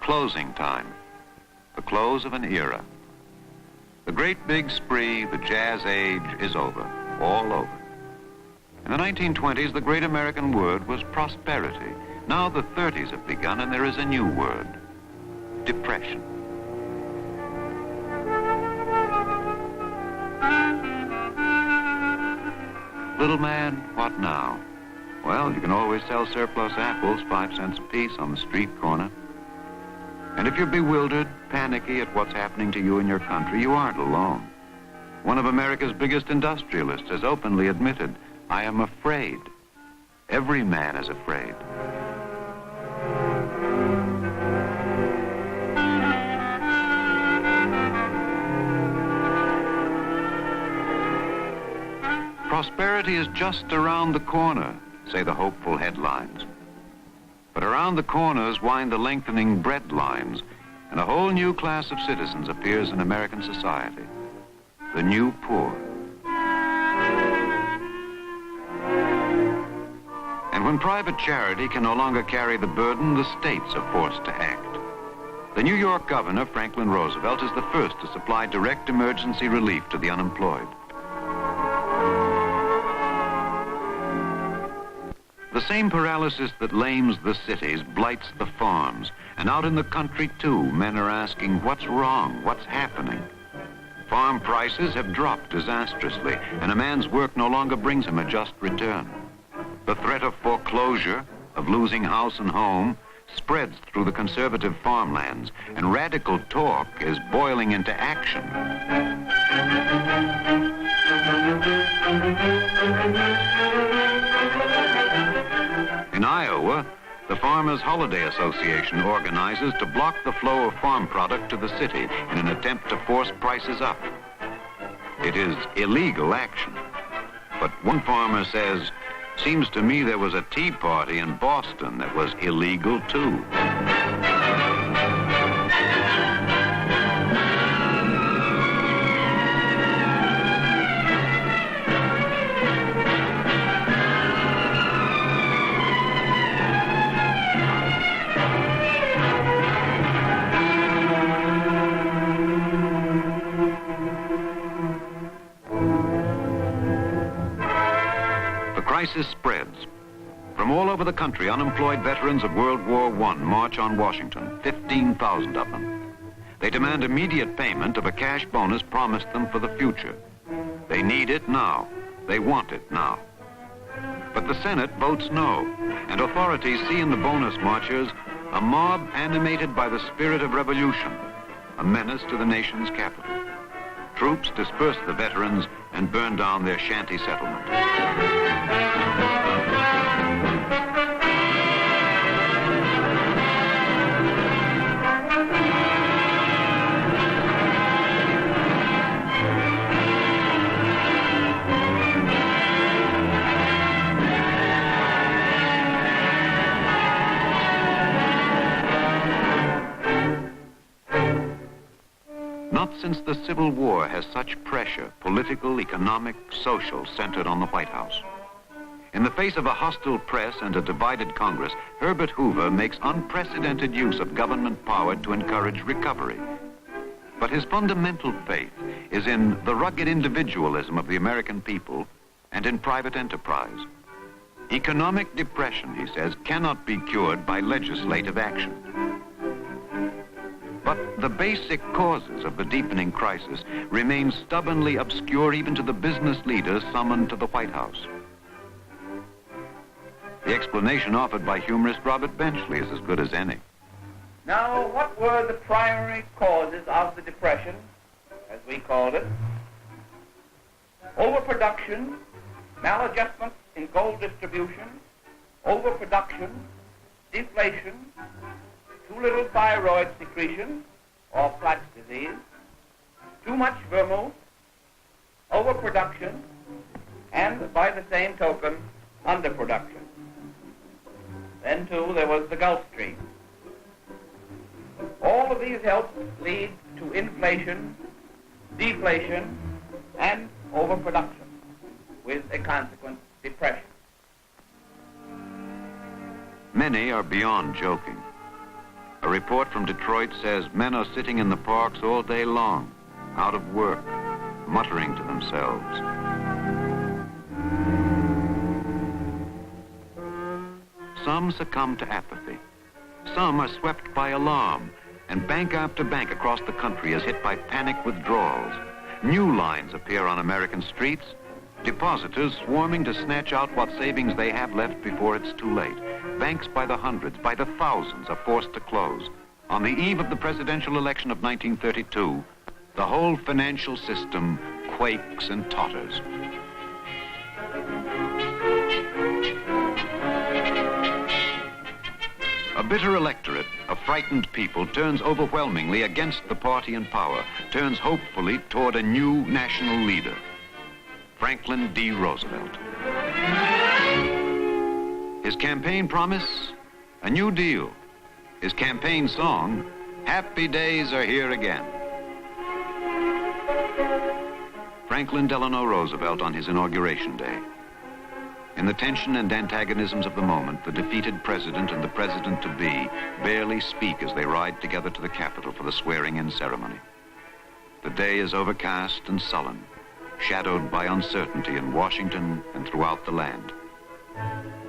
closing time, the close of an era. The great big spree, the jazz age, is over, all over. In the 1920s, the great American word was prosperity. Now the 30s have begun, and there is a new word, depression. Little man, what now? Well, you can always sell surplus apples, 5 cents a piece, on the street corner. And if you're bewildered, panicky at what's happening to you in your country, you aren't alone. One of America's biggest industrialists has openly admitted, I am afraid. Every man is afraid. Prosperity is just around the corner, say the hopeful headlines. But around the corners wind the lengthening bread lines, and a whole new class of citizens appears in American society, the new poor. And when private charity can no longer carry the burden, the states are forced to act. The New York governor, Franklin Roosevelt, is the first to supply direct emergency relief to the unemployed. The same paralysis that lames the cities blights the farms. And out in the country, too, men are asking, what's wrong? What's happening? Farm prices have dropped disastrously, and a man's work no longer brings him a just return. The threat of foreclosure, of losing house and home, spreads through the conservative farmlands, and radical talk is boiling into action. In Iowa, the Farmers Holiday Association organizes to block the flow of farm product to the city in an attempt to force prices up. It is illegal action. But one farmer says, seems to me there was a tea party in Boston that was illegal too. Crisis spreads. From all over the country, unemployed veterans of World War I march on Washington, 15,000 of them. They demand immediate payment of a cash bonus promised them for the future. They need it now. They want it now. But the Senate votes no, and authorities see in the bonus marchers a mob animated by the spirit of revolution, a menace to the nation's capital. Troops disperse the veterans and burn down their shanty settlement. Not since the Civil War has such pressure, political, economic, social, centered on the White House. In the face of a hostile press and a divided Congress, Herbert Hoover makes unprecedented use of government power to encourage recovery. But his fundamental faith is in the rugged individualism of the American people and in private enterprise. Economic depression, he says, cannot be cured by legislative action. But the basic causes of the deepening crisis remain stubbornly obscure even to the business leaders summoned to the White House. The explanation offered by humorist Robert Benchley is as good as any. Now, what were the primary causes of the Depression, as we called it? Overproduction, maladjustment in gold distribution, overproduction, deflation, too little thyroid secretion, or Plaque's disease, too much vermouth, overproduction, and by the same token, underproduction. Then, too, there was the Gulf Stream. All of these helped lead to inflation, deflation, and overproduction, with a consequent depression. Many are beyond joking. A report from Detroit says men are sitting in the parks all day long, out of work, muttering to themselves. Some succumb to apathy. Some are swept by alarm, and bank after bank across the country is hit by panic withdrawals. New lines appear on American streets, depositors swarming to snatch out what savings they have left before it's too late. Banks by the hundreds, by the thousands are forced to close. On the eve of the presidential election of 1932, the whole financial system quakes and totters. A bitter electorate, a frightened people, turns overwhelmingly against the party in power, turns hopefully toward a new national leader, Franklin D. Roosevelt. His campaign promise, a New Deal. His campaign song, Happy Days Are Here Again. Franklin Delano Roosevelt on his inauguration day. In the tension and antagonisms of the moment, the defeated president and the president-to-be barely speak as they ride together to the Capitol for the swearing-in ceremony. The day is overcast and sullen, shadowed by uncertainty in Washington and throughout the land.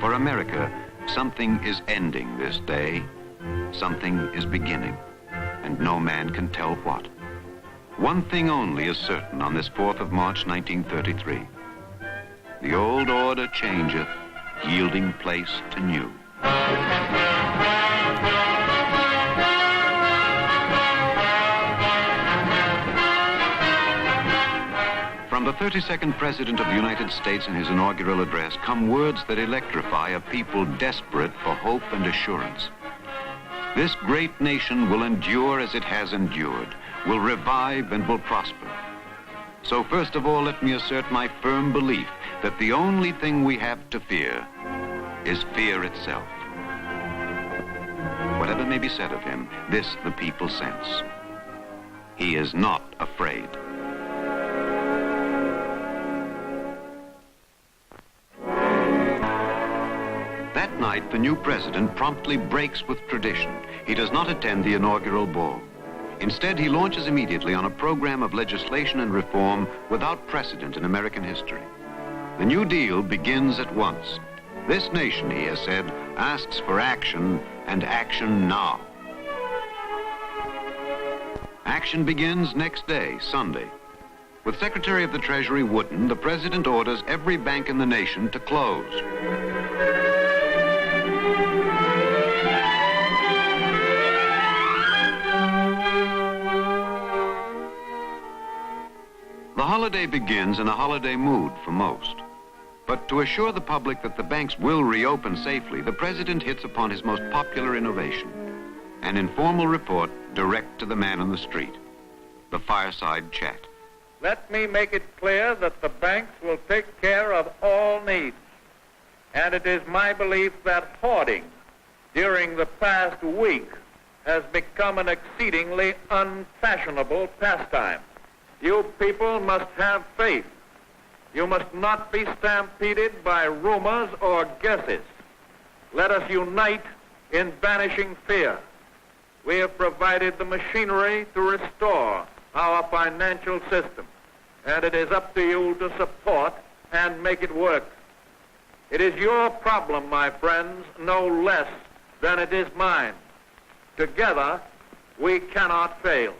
For America, something is ending this day, something is beginning, and no man can tell what. One thing only is certain on this 4th of March, 1933. The old order changeth, yielding place to new. From the 32nd President of the United States in his inaugural address come words that electrify a people desperate for hope and assurance. This great nation will endure as it has endured, will revive and will prosper. So first of all, let me assert my firm belief that the only thing we have to fear is fear itself. Whatever may be said of him, this the people sense. He is not afraid. That night, the new president promptly breaks with tradition. He does not attend the inaugural ball. Instead, he launches immediately on a program of legislation and reform without precedent in American history. The New Deal begins at once. This nation, he has said, asks for action, and action now. Action begins next day, Sunday. With Secretary of the Treasury Wooden, the president orders every bank in the nation to close. The holiday begins in a holiday mood for most. But to assure the public that the banks will reopen safely, the president hits upon his most popular innovation, an informal report direct to the man on the street, the fireside chat. Let me make it clear that the banks will take care of all needs. And it is my belief that hoarding during the past week has become an exceedingly unfashionable pastime. You people must have faith. You must not be stampeded by rumors or guesses. Let us unite in banishing fear. We have provided the machinery to restore our financial system, and it is up to you to support and make it work. It is your problem, my friends, no less than it is mine. Together, we cannot fail.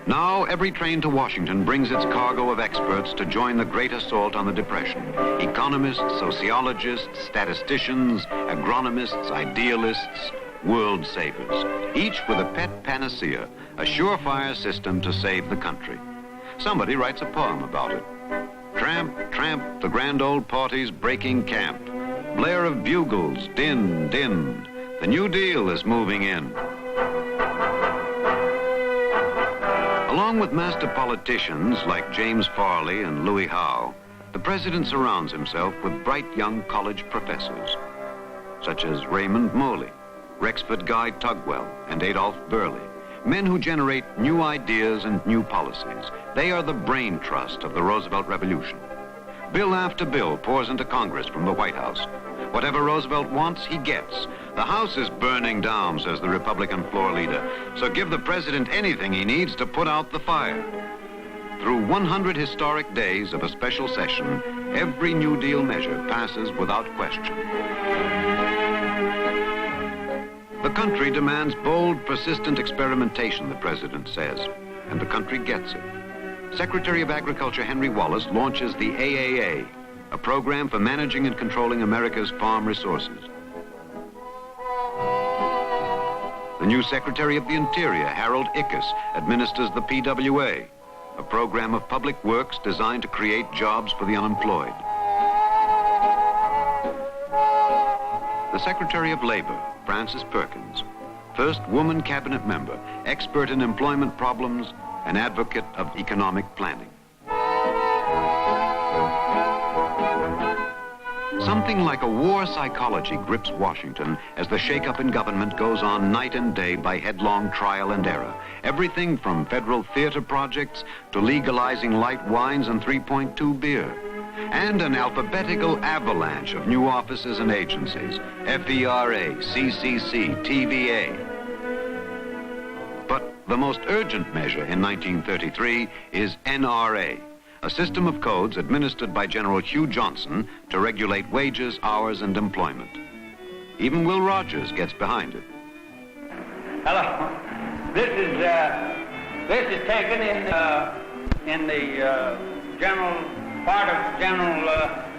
Now, every train to Washington brings its cargo of experts to join the great assault on the Depression. Economists, sociologists, statisticians, agronomists, idealists, world savers, each with a pet panacea, a surefire system to save the country. Somebody writes a poem about it. Tramp, tramp, the grand old party's breaking camp. Blare of bugles, din, din. The New Deal is moving in. Along with master politicians like James Farley and Louis Howe, the president surrounds himself with bright young college professors, such as Raymond Moley, Rexford Guy Tugwell, and Adolph Burley, men who generate new ideas and new policies. They are the brain trust of the Roosevelt Revolution. Bill after bill pours into Congress from the White House. Whatever Roosevelt wants, he gets. The House is burning down, says the Republican floor leader. So give the president anything he needs to put out the fire. Through 100 historic days of a special session, every New Deal measure passes without question. The country demands bold, persistent experimentation, the president says, and the country gets it. Secretary of Agriculture Henry Wallace launches the AAA, a program for managing and controlling America's farm resources. The new Secretary of the Interior, Harold Ickes, administers the PWA, a program of public works designed to create jobs for the unemployed. The Secretary of Labor, Frances Perkins, first woman cabinet member, expert in employment problems, an advocate of economic planning. Something like a war psychology grips Washington as the shakeup in government goes on night and day by headlong trial and error. Everything from federal theater projects to legalizing light wines and 3.2 beer. And an alphabetical avalanche of new offices and agencies, FERA, CCC, TVA. But the most urgent measure in 1933 is NRA, a system of codes administered by General Hugh Johnson to regulate wages, hours, and employment. Even Will Rogers gets behind it. Hello. This is taken in the general part of General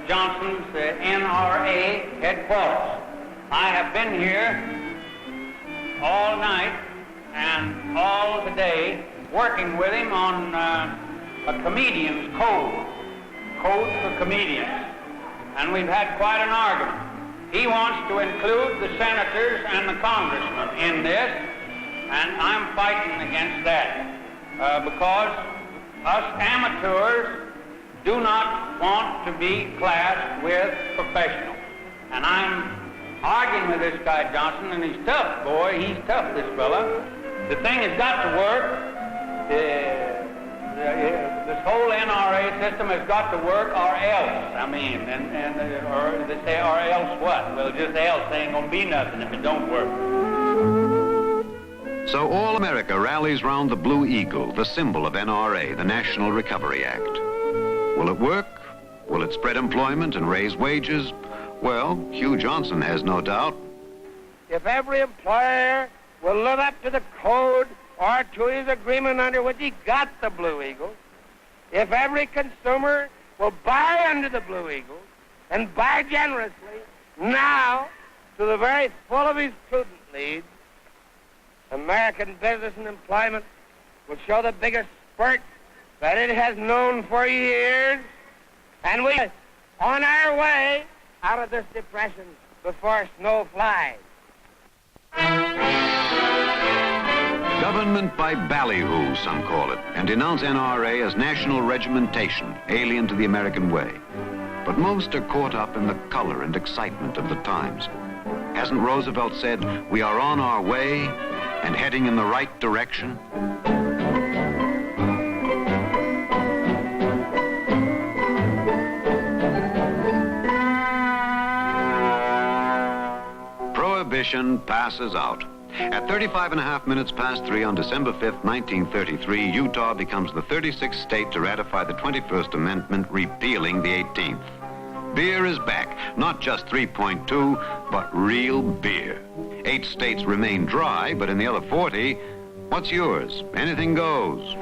Johnson's NRA headquarters. I have been here all night and all today working with him on a comedian's code for comedians. And we've had quite an argument. He wants to include the senators and the congressmen in this, and I'm fighting against that because us amateurs do not want to be classed with professionals. And I'm arguing with this guy Johnson, and he's tough, boy. He's tough, this fella. The thing has got to work. This whole NRA system has got to work, or else. I mean, or they say, or else what? Well, just else. There ain't gonna be nothing if it don't work. So all America rallies round the Blue Eagle, the symbol of NRA, the National Recovery Act. Will it work? Will it spread employment and raise wages? Well, Hugh Johnson has no doubt. If every employer will live up to the code or to his agreement under which he got the Blue Eagle, if every consumer will buy under the Blue Eagle and buy generously now to the very full of his prudent needs, American business and employment will show the biggest spurt that it has known for years, and we are on our way out of this depression before snow flies. Government by ballyhoo, some call it, and denounce NRA as national regimentation, alien to the American way. But most are caught up in the color and excitement of the times. Hasn't Roosevelt said, we are on our way and heading in the right direction? Prohibition passes out. At 35.5 minutes past 3 on December 5th, 1933, Utah becomes the 36th state to ratify the 21st Amendment, repealing the 18th. Beer is back, not just 3.2, but real beer. 8 states remain dry, but in the other 40, what's yours? Anything goes.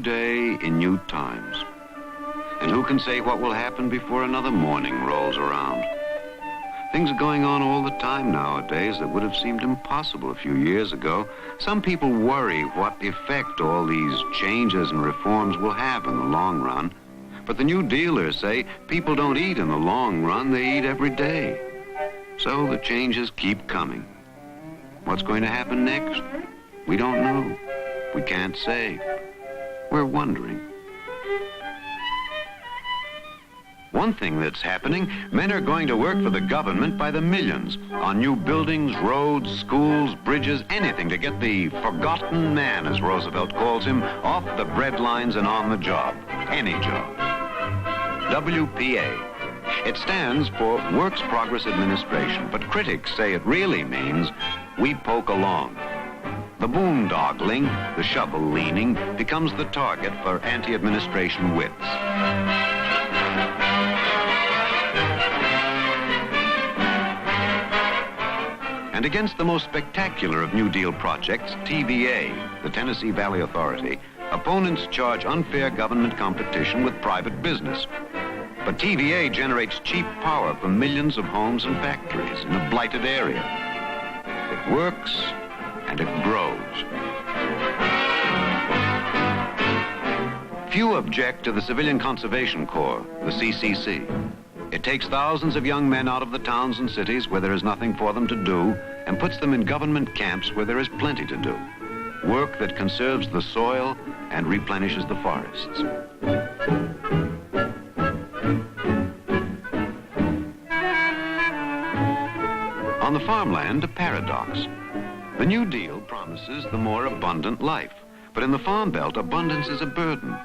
day in new times. And who can say what will happen before another morning rolls around? Things are going on all the time nowadays that would have seemed impossible a few years ago. Some people worry what effect all these changes and reforms will have in the long run. But the New Dealers say people don't eat in the long run, they eat every day. So the changes keep coming. What's going to happen next? We don't know. We can't say. We're wondering. One thing that's happening, men are going to work for the government by the millions on new buildings, roads, schools, bridges, anything to get the forgotten man, as Roosevelt calls him, off the bread lines and on the job. Any job. WPA. It stands for Works Progress Administration, but critics say it really means we poke along. The boondoggling, the shovel leaning, becomes the target for anti-administration wits. And against the most spectacular of New Deal projects, TVA, the Tennessee Valley Authority, opponents charge unfair government competition with private business. But TVA generates cheap power for millions of homes and factories in a blighted area. It works and it grows. Few object to the Civilian Conservation Corps, the CCC. It takes thousands of young men out of the towns and cities where there is nothing for them to do and puts them in government camps where there is plenty to do. Work that conserves the soil and replenishes the forests. On the farmland, a paradox. The New Deal promises the more abundant life, but in the Farm Belt, abundance is a burden.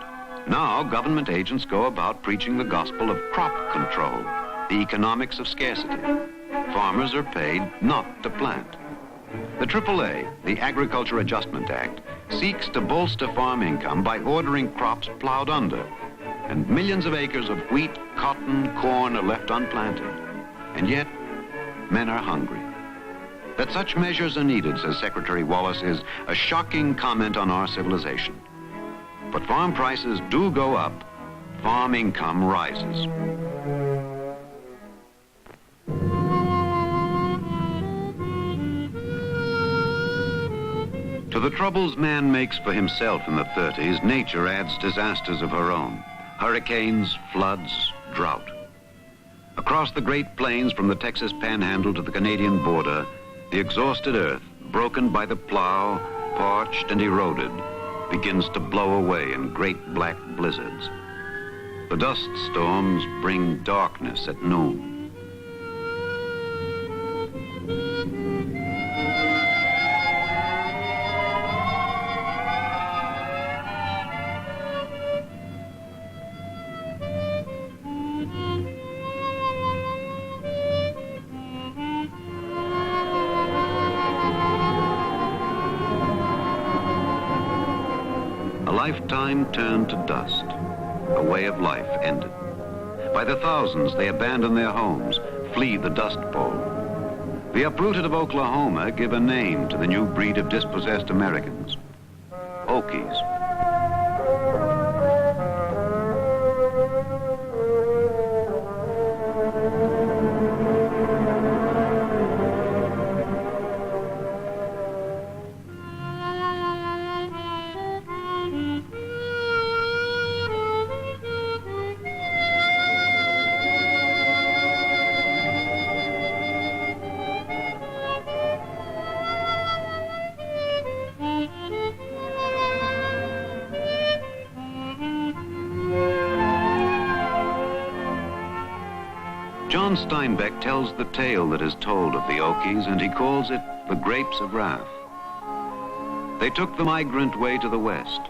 Now, government agents go about preaching the gospel of crop control, the economics of scarcity. Farmers are paid not to plant. The AAA, the Agriculture Adjustment Act, seeks to bolster farm income by ordering crops plowed under, and millions of acres of wheat, cotton, corn are left unplanted. And yet, men are hungry. That such measures are needed, says Secretary Wallace, is a shocking comment on our civilization. But farm prices do go up, farm income rises. To the troubles man makes for himself in the 30s, nature adds disasters of her own. Hurricanes, floods, drought. Across the Great Plains from the Texas Panhandle to the Canadian border, the exhausted earth, broken by the plow, parched and eroded, begins to blow away in great black blizzards. The dust storms bring darkness at noon. A lifetime turned to dust. A way of life ended. By the thousands, they abandon their homes, flee the Dust Bowl. The uprooted of Oklahoma give a name to the new breed of dispossessed Americans, Okies. John Steinbeck tells the tale that is told of the Okies, and he calls it the Grapes of Wrath. They took the migrant way to the west.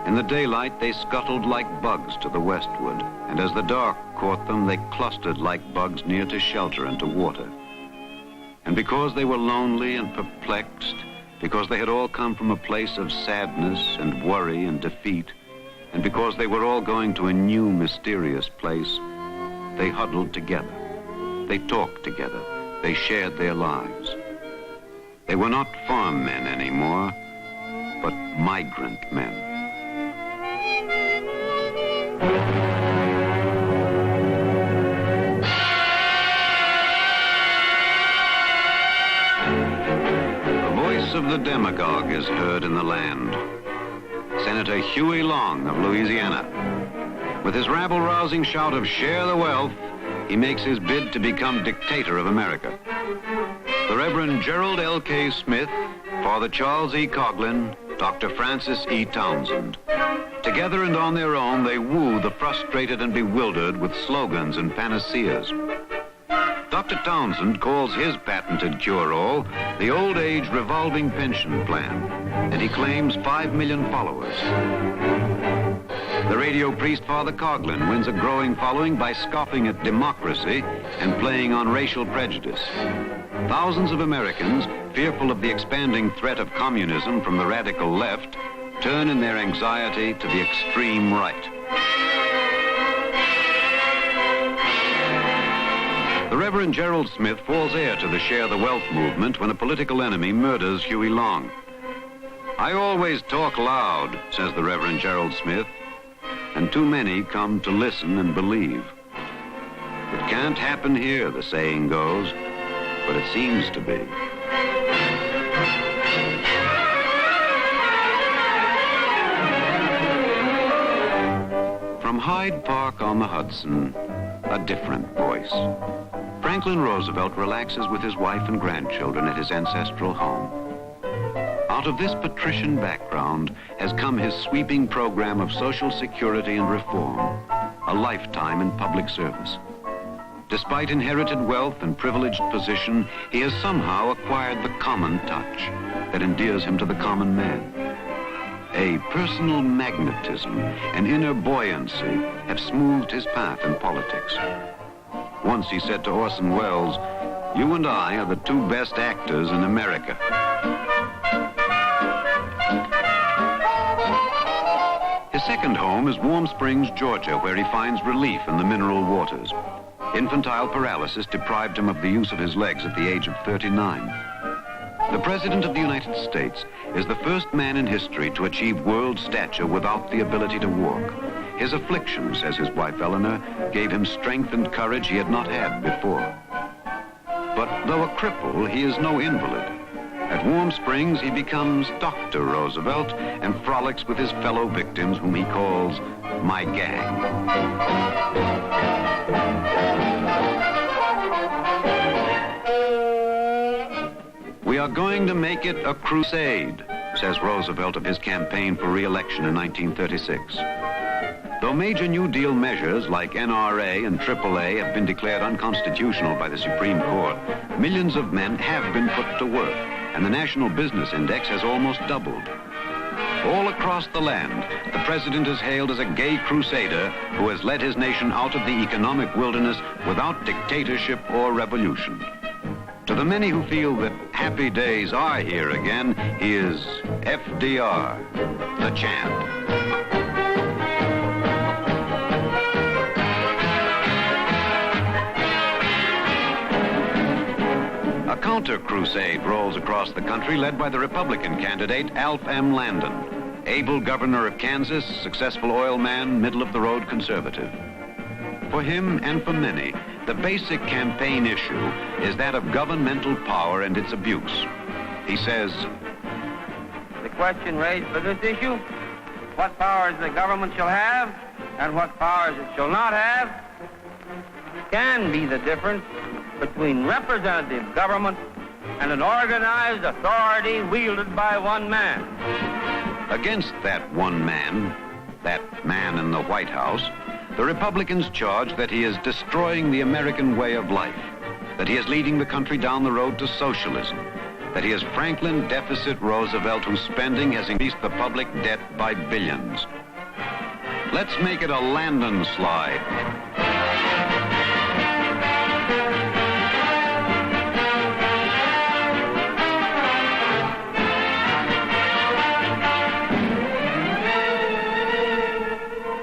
In the daylight, they scuttled like bugs to the westward, and as the dark caught them, they clustered like bugs near to shelter and to water. And because they were lonely and perplexed, because they had all come from a place of sadness and worry and defeat, and because they were all going to a new mysterious place, they huddled together. They talked together. They shared their lives. They were not farm men anymore, but migrant men. Of the demagogue is heard in the land. Senator Huey Long of Louisiana. With his rabble-rousing shout of "Share the wealth," he makes his bid to become dictator of America. The Reverend Gerald L.K. Smith, Father Charles E. Coughlin, Dr. Francis E. Townsend. Together and on their own, they woo the frustrated and bewildered with slogans and panaceas. Dr. Townsend calls his patented cure-all the Old Age Revolving Pension Plan, and he claims 5 million followers. The radio priest Father Coughlin wins a growing following by scoffing at democracy and playing on racial prejudice. Thousands of Americans, fearful of the expanding threat of communism from the radical left, turn in their anxiety to the extreme right. The Reverend Gerald Smith falls heir to the Share the Wealth movement when a political enemy murders Huey Long. "I always talk loud," says the Reverend Gerald Smith, "and too many come to listen and believe. It can't happen here, the saying goes, but it seems to be." From Hyde Park on the Hudson, a different voice. Franklin Roosevelt relaxes with his wife and grandchildren at his ancestral home. Out of this patrician background has come his sweeping program of social security and reform, a lifetime in public service. Despite inherited wealth and privileged position, he has somehow acquired the common touch that endears him to the common man. A personal magnetism and inner buoyancy have smoothed his path in politics. Once he said to Orson Welles, "You and I are the two best actors in America." His second home is Warm Springs, Georgia, where he finds relief in the mineral waters. Infantile paralysis deprived him of the use of his legs at the age of 39. The President of the United States is the first man in history to achieve world stature without the ability to walk. His affliction, says his wife Eleanor, gave him strength and courage he had not had before. But though a cripple, he is no invalid. At Warm Springs, he becomes Dr. Roosevelt and frolics with his fellow victims, whom he calls "my gang." "We are going to make it a crusade," says Roosevelt of his campaign for re-election in 1936. Though major New Deal measures like NRA and AAA have been declared unconstitutional by the Supreme Court, millions of men have been put to work, and the National Business Index has almost doubled. All across the land, the president is hailed as a gay crusader who has led his nation out of the economic wilderness without dictatorship or revolution. To the many who feel that happy days are here again, he is FDR, the champ. A counter-crusade rolls across the country led by the Republican candidate Alf M. Landon, able governor of Kansas, successful oil man, middle-of-the-road conservative. For him and for many, the basic campaign issue is that of governmental power and its abuse. He says, The question raised for this issue, what powers the government shall have and what powers it shall not have, can be the difference between representative government and an organized authority wielded by one man. Against that one man, that man in the White House, the Republicans charge that he is destroying the American way of life, that he is leading the country down the road to socialism, that he is Franklin Deficit Roosevelt whose spending has increased the public debt by billions. Let's make it a Landon slide.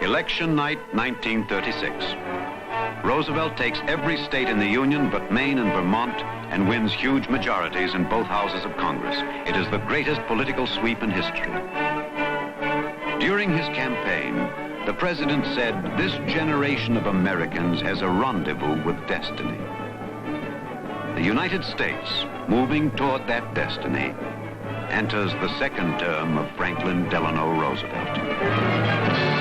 Election night, 1936. Roosevelt takes every state in the Union but Maine and Vermont and wins huge majorities in both houses of Congress. It is the greatest political sweep in history. During his campaign, The president said, "This generation of Americans has a rendezvous with destiny." The United States, moving toward that destiny, enters the second term of Franklin Delano Roosevelt.